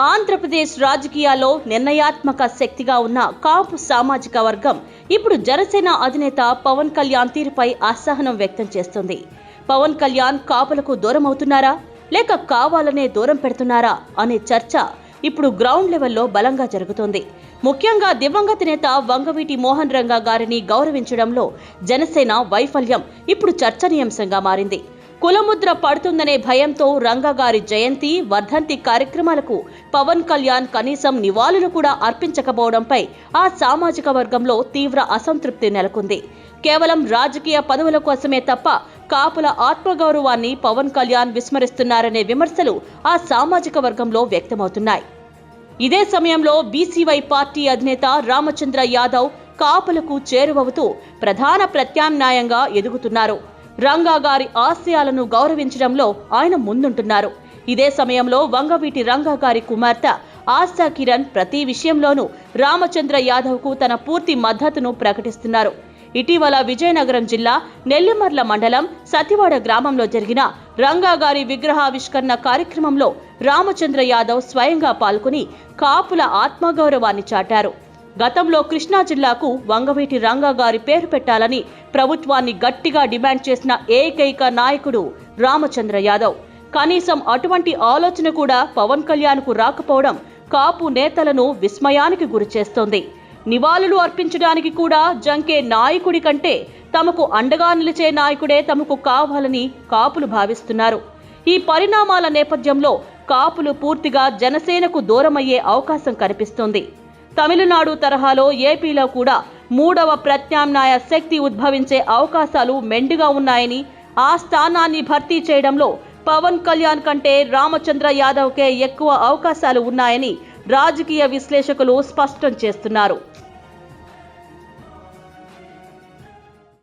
ఆంధ్రప్రదేశ్ రాజకీయాల్లో నిర్ణయాత్మక శక్తిగా ఉన్న కాపు సామాజిక వర్గం ఇప్పుడు జనసేన అధినేత పవన్ కళ్యాణ్ తీరుపై అసహనం వ్యక్తం చేస్తుంది. పవన్ కళ్యాణ్ కాపులకు దూరం అవుతున్నారా లేక కావాలనే దూరం పెడుతున్నారా అనే చర్చ ఇప్పుడు గ్రౌండ్ లెవెల్లో బలంగా జరుగుతోంది. ముఖ్యంగా దివంగత నేత వంగవీటి మోహన్ రంగా గారిని గౌరవించడంలో జనసేన వైఫల్యం ఇప్పుడు చర్చనీయాంశంగా మారింది. కులముద్ర పడుతుందనే భయంతో రంగా గారి జయంతి, వర్ధంతి కార్యక్రమాలకు పవన్ కళ్యాణ్ కనీసం నివాళులు కూడా అర్పించకపోవడంపై ఆ సామాజిక వర్గంలో తీవ్ర అసంతృప్తి నెలకొంది. కేవలం రాజకీయ పదవుల కోసమే తప్ప కాపుల ఆత్మగౌరవాన్ని పవన్ కళ్యాణ్ విస్మరిస్తున్నారనే విమర్శలు ఆ సామాజిక వర్గంలో వ్యక్తమవుతున్నాయి. ఇదే సమయంలో బీసీవై పార్టీ అధినేత రామచంద్ర యాదవ్ కాపులకు చేరువవుతూ ప్రధాన ప్రత్యామ్నాయంగా ఎదుగుతున్నారు. రంగా గారి ఆశయాలను గౌరవించడంలో ఆయన ముందుంటున్నారు. ఇదే సమయంలో వంగవీటి రంగా గారి కుమార్తె ఆశా కిరణ్ ప్రతి విషయంలోనూ రామచంద్ర యాదవ్కు తన పూర్తి మద్దతును ప్రకటిస్తున్నారు. ఇటీవల విజయనగరం జిల్లా నెల్లిమర్ల మండలం సతివాడ గ్రామంలో జరిగిన రంగా గారి విగ్రహావిష్కరణ కార్యక్రమంలో రామచంద్ర యాదవ్ స్వయంగా పాల్గొని కాపుల ఆత్మగౌరవాన్ని చాటారు. గతంలో కృష్ణా జిల్లాకు వంగవీటి రంగా గారి పేరు పెట్టాలని ప్రభుత్వాన్ని గట్టిగా డిమాండ్ చేసిన ఏకైక నాయకుడు రామచంద్ర యాదవ్. కనీసం అటువంటి ఆలోచన కూడా పవన్ కళ్యాణ్కు రాకపోవడం కాపు నేతలను విస్మయానికి గురిచేస్తోంది. నివాళులు అర్పించడానికి కూడా జంకే నాయకుడి కంటే తమకు అండగా నిలిచే నాయకుడే తమకు కావాలని కాపులు భావిస్తున్నారు. ఈ పరిణామాల నేపథ్యంలో కాపులు పూర్తిగా జనసేనకు దూరమయ్యే అవకాశం కనిపిస్తోంది. తమిళనాడు తరహాలో ఏపీలో కూడా మూడవ ప్రత్యామ్నాయ శక్తి ఉద్భవించే అవకాశాలు మెండుగా ఉన్నాయని, ఆ స్థానాన్ని భర్తీ చేయడంలో పవన్ కళ్యాణ్ కంటే రామచంద్ర యాదవ్కే ఎక్కువ అవకాశాలు ఉన్నాయని రాజకీయ విశ్లేషకులు స్పష్టం చేస్తున్నారు.